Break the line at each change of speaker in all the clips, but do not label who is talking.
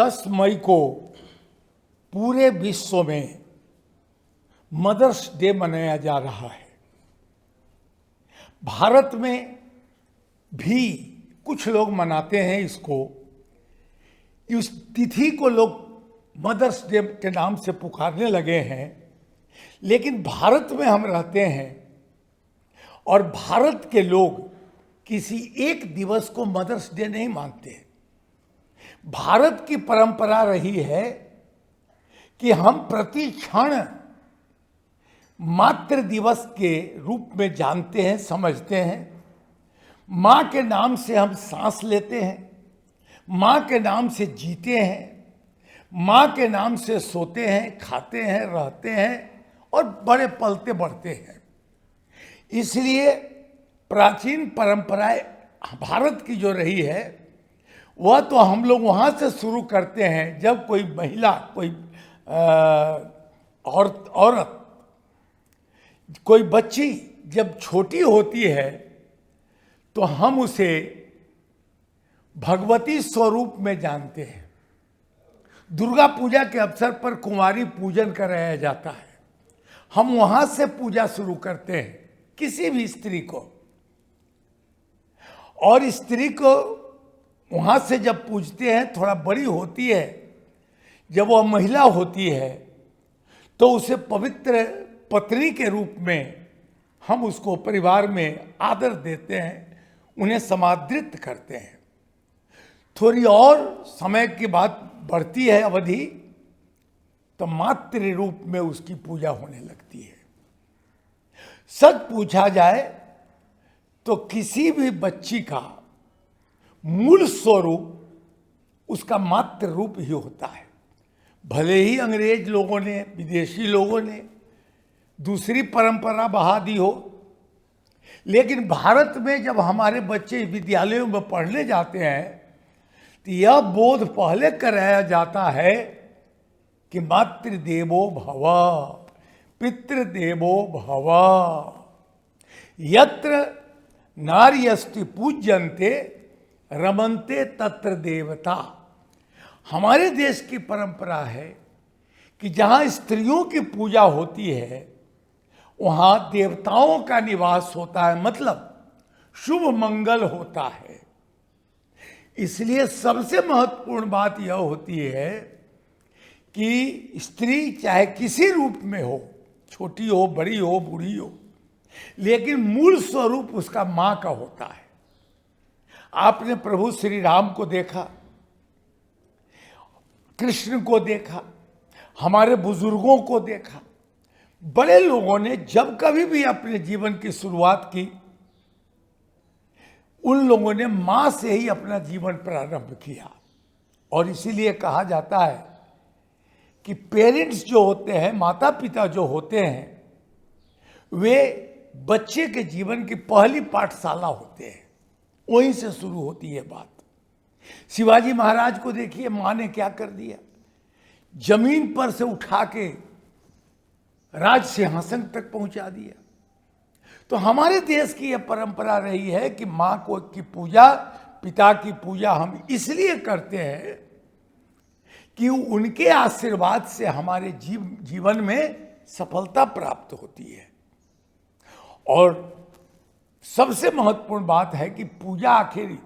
10 मई को पूरे विश्व में मदर्स डे मनाया जा रहा है। भारत में भी कुछ लोग मनाते हैं इसको। इस तिथि को लोग मदर्स डे के नाम से पुकारने लगे हैं, लेकिन भारत में हम रहते हैं और भारत के लोग किसी एक दिवस को मदर्स डे नहीं मानते। भारत की परंपरा रही है कि हम प्रति क्षण मातृ दिवस के रूप में जानते हैं, समझते हैं। माँ के नाम से हम सांस लेते हैं, माँ के नाम से जीते हैं, माँ के नाम से सोते हैं, खाते हैं, रहते हैं और बड़े पलते बढ़ते हैं। इसलिए प्राचीन परंपराएं भारत की जो रही है वह तो हम लोग वहाँ से शुरू करते हैं जब कोई महिला, कोई औरत, कोई बच्ची जब छोटी होती है तो हम उसे भगवती स्वरूप में जानते हैं। दुर्गा पूजा के अवसर पर कुंवारी पूजन कराया जाता है। हम वहां से पूजा शुरू करते हैं किसी भी स्त्री को, और स्त्री को वहां से जब पूजते हैं, थोड़ा बड़ी होती है, जब वह महिला होती है तो उसे पवित्र पत्नी के रूप में हम उसको परिवार में आदर देते हैं, उन्हें समादृत करते हैं। थोड़ी और समय के बाद बढ़ती है अवधि तो मातृ रूप में उसकी पूजा होने लगती है। सच पूछा जाए तो किसी भी बच्ची का मूल स्वरूप उसका मातृ रूप ही होता है। भले ही अंग्रेज लोगों ने, विदेशी लोगों ने दूसरी परंपरा बहा दी हो, लेकिन भारत में जब हमारे बच्चे विद्यालयों में पढ़ने जाते हैं तो यह बोध पहले कराया जाता है कि मातृदेवो भव, पितृदेवो भव, यत्र नार्यस्ति पूज्यन्ते रमन्ते तत्र देवता। हमारे देश की परंपरा है कि जहाँ स्त्रियों की पूजा होती है वहाँ देवताओं का निवास होता है, मतलब शुभ मंगल होता है। इसलिए सबसे महत्वपूर्ण बात यह होती है कि स्त्री चाहे किसी रूप में हो, छोटी हो, बड़ी हो, बूढ़ी हो, लेकिन मूल स्वरूप उसका माँ का होता है। आपने प्रभु श्री राम को देखा, कृष्ण को देखा, हमारे बुजुर्गों को देखा। बड़े लोगों ने जब कभी भी अपने जीवन की शुरुआत की, उन लोगों ने मां से ही अपना जीवन प्रारंभ किया। और इसीलिए कहा जाता है कि पेरेंट्स जो होते हैं, माता पिता जो होते हैं, वे बच्चे के जीवन की पहली पाठशाला होते हैं। वहीं से शुरू होती है बात। शिवाजी महाराज को देखिए, मां ने क्या कर दिया, जमीन पर से उठा के राज सिंहासन तक पहुंचा दिया। तो हमारे देश की यह परंपरा रही है कि मां को की पूजा, पिता की पूजा हम इसलिए करते हैं कि उनके आशीर्वाद से हमारे जीवन में सफलता प्राप्त होती है। और सबसे महत्वपूर्ण बात है कि पूजा आखिर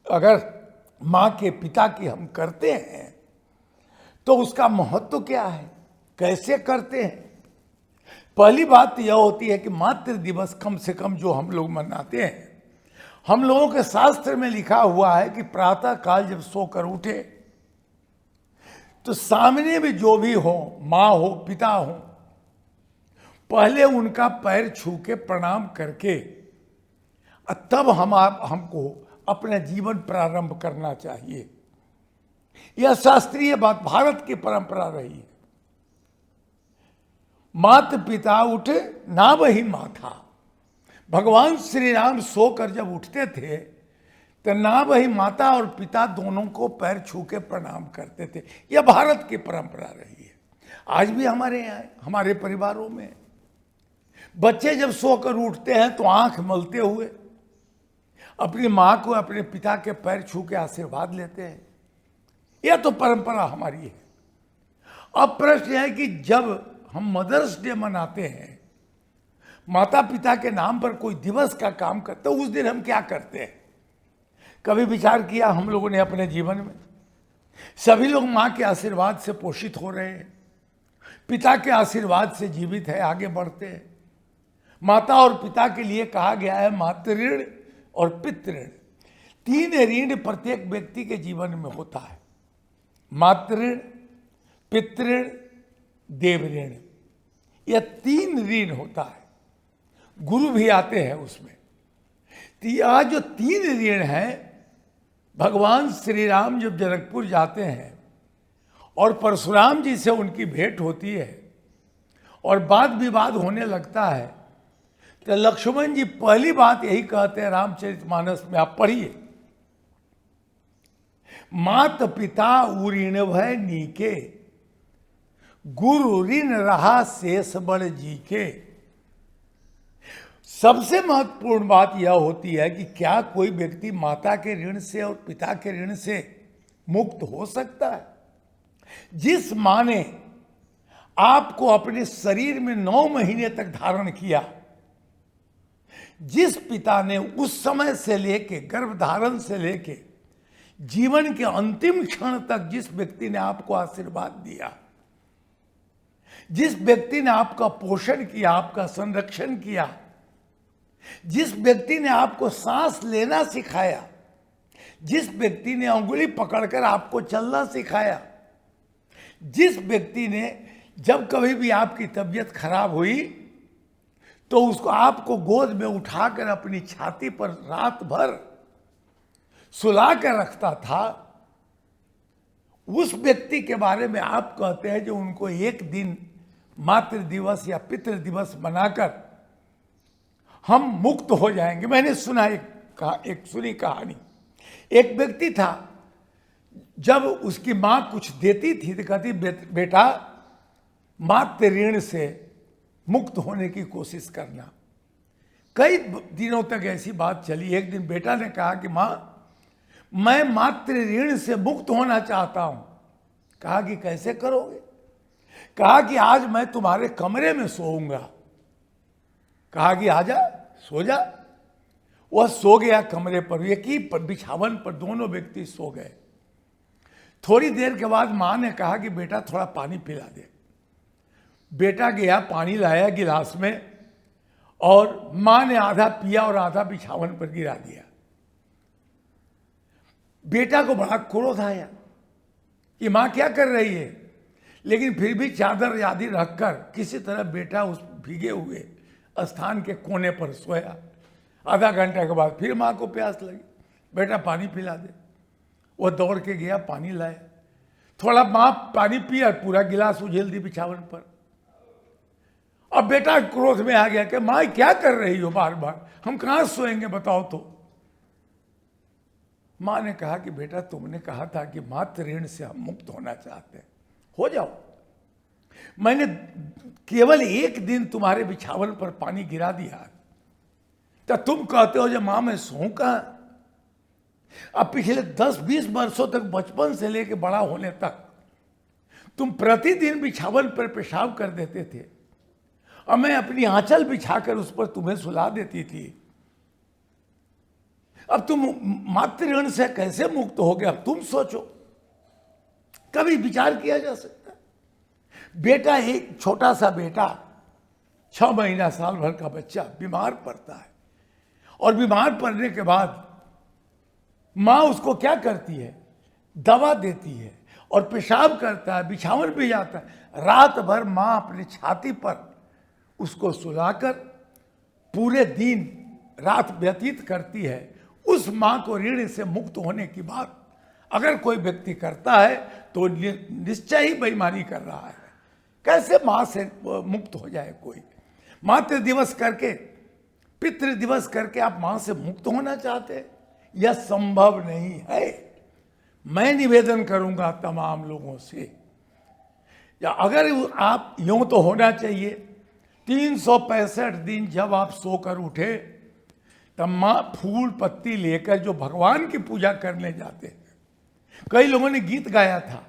अगर माँ के, पिता की हम करते हैं तो उसका महत्व क्या है, कैसे करते हैं। पहली बात यह होती है कि मातृ दिवस कम से कम जो हम लोग मनाते हैं, हम लोगों के शास्त्र में लिखा हुआ है कि प्रातः काल जब सोकर उठे तो सामने में जो भी हो, माँ हो, पिता हो, पहले उनका पैर छू के प्रणाम करके तब हमको अपना जीवन प्रारंभ करना चाहिए। यह शास्त्रीय बात भारत की परंपरा रही है। मात पिता उठे ना वही माथा। भगवान श्री राम सोकर जब उठते थे तो ना वही माता और पिता दोनों को पैर छू के प्रणाम करते थे। यह भारत की परंपरा रही है। आज भी हमारे यहाँ, हमारे परिवारों में बच्चे जब सोकर उठते हैं तो आंख मलते हुए अपनी माँ को, अपने पिता के पैर छू के आशीर्वाद लेते हैं। यह तो परंपरा हमारी है। अब प्रश्न है कि जब हम मदर्स डे मनाते हैं, माता पिता के नाम पर कोई दिवस का काम करते, तो उस दिन हम क्या करते हैं? कभी विचार किया हम लोगों ने अपने जीवन में? सभी लोग माँ के आशीर्वाद से पोषित हो रहे हैं, पिता के आशीर्वाद से जीवित है, आगे बढ़ते हैं। माता और पिता के लिए कहा गया है मातृ और पितृ, 3 ऋण प्रत्येक व्यक्ति के जीवन में होता है। मातृ, पितृ, देव ऋण, यह 3 ऋण होता है। गुरु भी आते हैं उसमें। तो यह जो 3 ऋण है, भगवान श्री राम जब जनकपुर जाते हैं और परशुराम जी से उनकी भेंट होती है और वाद विवाद होने लगता है, तो लक्ष्मण जी पहली बात यही कहते हैं, रामचरितमानस में आप पढ़िए, मात पिता ऋण भय नीके, गुरु ऋण रहा शेष बड़ जी के। सबसे महत्वपूर्ण बात यह होती है कि क्या कोई व्यक्ति माता के ऋण से और पिता के ऋण से मुक्त हो सकता है? जिस मां ने आपको अपने शरीर में 9 महीने तक धारण किया, जिस पिता ने उस समय से लेके गर्भधारण से लेके जीवन के अंतिम क्षण तक जिस व्यक्ति ने आपको आशीर्वाद दिया, जिस व्यक्ति ने आपका पोषण किया, आपका संरक्षण किया, जिस व्यक्ति ने आपको सांस लेना सिखाया, जिस व्यक्ति ने उंगली पकड़कर आपको चलना सिखाया, जिस व्यक्ति ने जब कभी भी आपकी तबीयत खराब हुई तो उसको आपको गोद में उठाकर अपनी छाती पर रात भर सुला कर रखता था, उस व्यक्ति के बारे में आप कहते हैं जो उनको एक दिन मातृ दिवस या पितृ दिवस मनाकर हम मुक्त हो जाएंगे। मैंने सुना एक सुनी कहानी, एक व्यक्ति था, जब उसकी माँ कुछ देती थी तो कहती बेटा मातृ ऋण से मुक्त होने की कोशिश करना। कई दिनों तक ऐसी बात चली। एक दिन बेटा ने कहा कि माँ मैं मातृ ऋण से मुक्त होना चाहता हूं। कहा कि कैसे करोगे? कहा कि आज मैं तुम्हारे कमरे में सोऊंगा। कहा कि आजा सो जा। वह सो गया कमरे पर, एक ही बिछावन पर दोनों व्यक्ति सो गए। थोड़ी देर के बाद माँ ने कहा कि बेटा थोड़ा पानी पिला दे। बेटा गया, पानी लाया गिलास में और माँ ने आधा पिया और आधा बिछावन पर गिरा दिया। बेटा को बड़ा क्रोध आया कि माँ क्या कर रही है, लेकिन फिर भी चादर आदि रखकर किसी तरह बेटा उस भीगे हुए स्थान के कोने पर सोया। आधा घंटा के बाद फिर माँ को प्यास लगी, बेटा पानी पिला दे। वो दौड़ के गया, पानी लाया, थोड़ा माँ पानी पिया, पूरा गिलास उझेल दी बिछावन पर। अब बेटा क्रोध में आ गया कि माँ क्या कर रही हो, बार बार हम कहाँ सोएंगे बताओ तो। माँ ने कहा कि बेटा तुमने कहा था कि मातृ ऋण से हम मुक्त होना चाहते हैं, हो जाओ। मैंने केवल एक दिन तुम्हारे बिछावन पर पानी गिरा दिया, तो तुम कहते हो जो माँ मैं सोऊं कहाँ? अब पिछले 10-20 वर्षों तक, बचपन से लेकर बड़ा होने तक, तुम प्रतिदिन बिछावन पर पेशाब कर देते थे और मैं अपनी आंचल बिछाकर उस पर तुम्हें सुला देती थी। अब तुम मातृ ऋण से कैसे मुक्त हो गए? अब तुम सोचो, कभी विचार किया जा सकता? बेटा, एक छोटा सा बेटा, 6 महीना साल भर का बच्चा बीमार पड़ता है और बीमार पड़ने के बाद माँ उसको क्या करती है? दवा देती है और पेशाब करता है, बिछावन पे जाता है। रात भर माँ अपनी छाती पर उसको सुलाकर पूरे दिन रात व्यतीत करती है। उस माँ को ऋण से मुक्त होने की बात अगर कोई व्यक्ति करता है तो निश्चय ही बेईमानी कर रहा है। कैसे माँ से मुक्त हो जाए कोई? मातृ दिवस करके, पितृ दिवस करके आप माँ से मुक्त होना चाहते हैं? यह संभव नहीं है। मैं निवेदन करूंगा तमाम लोगों से, या अगर आप यूं तो होना चाहिए 365 दिन जब आप सोकर उठे तब माँ फूल पत्ती लेकर जो भगवान की पूजा करने जाते हैं, कई लोगों ने गीत गाया था,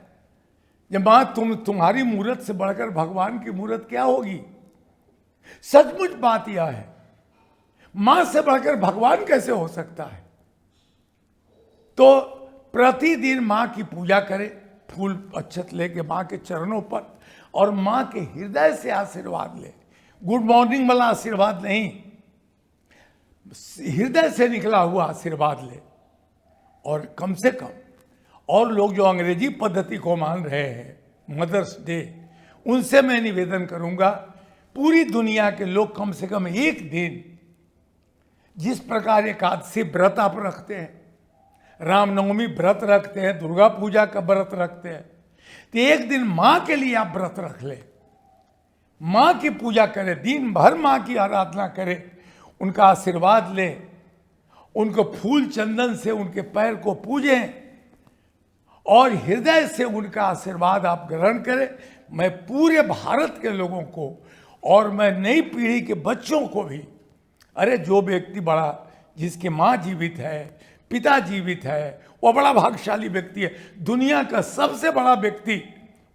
जब मां तुम्हारी मूरत से बढ़कर भगवान की मूरत क्या होगी। सचमुच बात यह है, मां से बढ़कर भगवान कैसे हो सकता है। तो प्रतिदिन मां की पूजा करें, फूल अक्षत लेके मां के चरणों पर, और मां के हृदय से आशीर्वाद ले। गुड मॉर्निंग वाला आशीर्वाद नहीं, हृदय से निकला हुआ आशीर्वाद ले। और कम से कम और लोग जो अंग्रेजी पद्धति को मान रहे हैं मदर्स डे, उनसे मैं निवेदन करूंगा, पूरी दुनिया के लोग कम से कम एक दिन, जिस प्रकार एकादशी व्रत आप रखते हैं, रामनवमी व्रत रखते हैं, दुर्गा पूजा का व्रत रखते हैं, तो एक दिन मां के लिए आप व्रत रख ले, मां की पूजा करें, दिन भर मां की आराधना करें, उनका आशीर्वाद लें, उनको फूल चंदन से उनके पैर को पूजें और हृदय से उनका आशीर्वाद आप ग्रहण करें। मैं पूरे भारत के लोगों को और मैं नई पीढ़ी के बच्चों को भी, अरे जो व्यक्ति बड़ा, जिसकी माँ जीवित है, पिता जीवित है, वो बड़ा भाग्यशाली व्यक्ति है। दुनिया का सबसे बड़ा व्यक्ति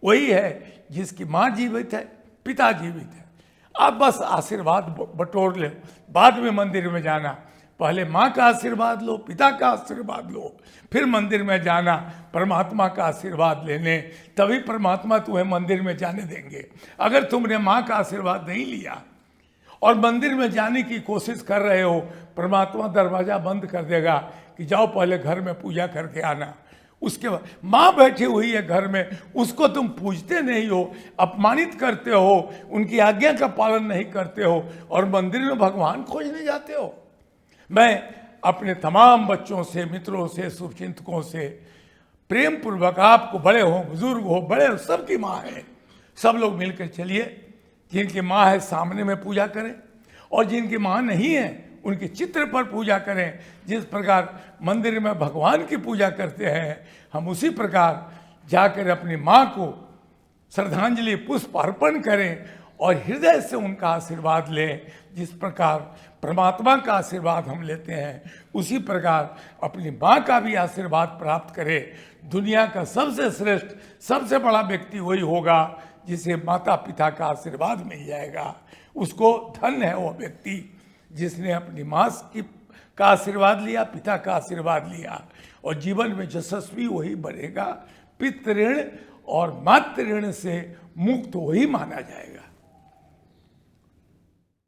वही है जिसकी माँ जीवित है, पिता जीवित है। आप बस आशीर्वाद बटोर ले, बाद में मंदिर में जाना, पहले माँ का आशीर्वाद लो, पिता का आशीर्वाद लो, फिर मंदिर में जाना परमात्मा का आशीर्वाद लेने, तभी परमात्मा तुम्हें मंदिर में जाने देंगे। अगर तुमने माँ का आशीर्वाद नहीं लिया और मंदिर में जाने की कोशिश कर रहे हो, परमात्मा दरवाजा बंद कर देगा कि जाओ पहले घर में पूजा करके आना। उसके बाद माँ बैठी हुई है घर में, उसको तुम पूजते नहीं हो, अपमानित करते हो, उनकी आज्ञा का पालन नहीं करते हो, और मंदिर में भगवान खोजने जाते हो। मैं अपने तमाम बच्चों से, मित्रों से, शुभचिंतकों से प्रेम पूर्वक, आपको बड़े हो, बुजुर्ग हो, बड़े हो, सबकी माँ है, सब लोग मिलकर चलिए, जिनकी माँ है सामने में पूजा करें, और जिनकी माँ नहीं है उनके चित्र पर पूजा करें। जिस प्रकार मंदिर में भगवान की पूजा करते हैं, हम उसी प्रकार जाकर अपनी माँ को श्रद्धांजलि पुष्प अर्पण करें और हृदय से उनका आशीर्वाद लें। जिस प्रकार परमात्मा का आशीर्वाद हम लेते हैं, उसी प्रकार अपनी माँ का भी आशीर्वाद प्राप्त करें। दुनिया का सबसे श्रेष्ठ, सबसे बड़ा व्यक्ति वही होगा जिसे माता पिता का आशीर्वाद मिल जाएगा। उसको धन्य है वो व्यक्ति जिसने अपनी माँ का आशीर्वाद लिया, पिता का आशीर्वाद लिया, और जीवन में यशस्वी वही बनेगा। पितृ ऋण और मातृ ऋण से मुक्त वही माना जाएगा।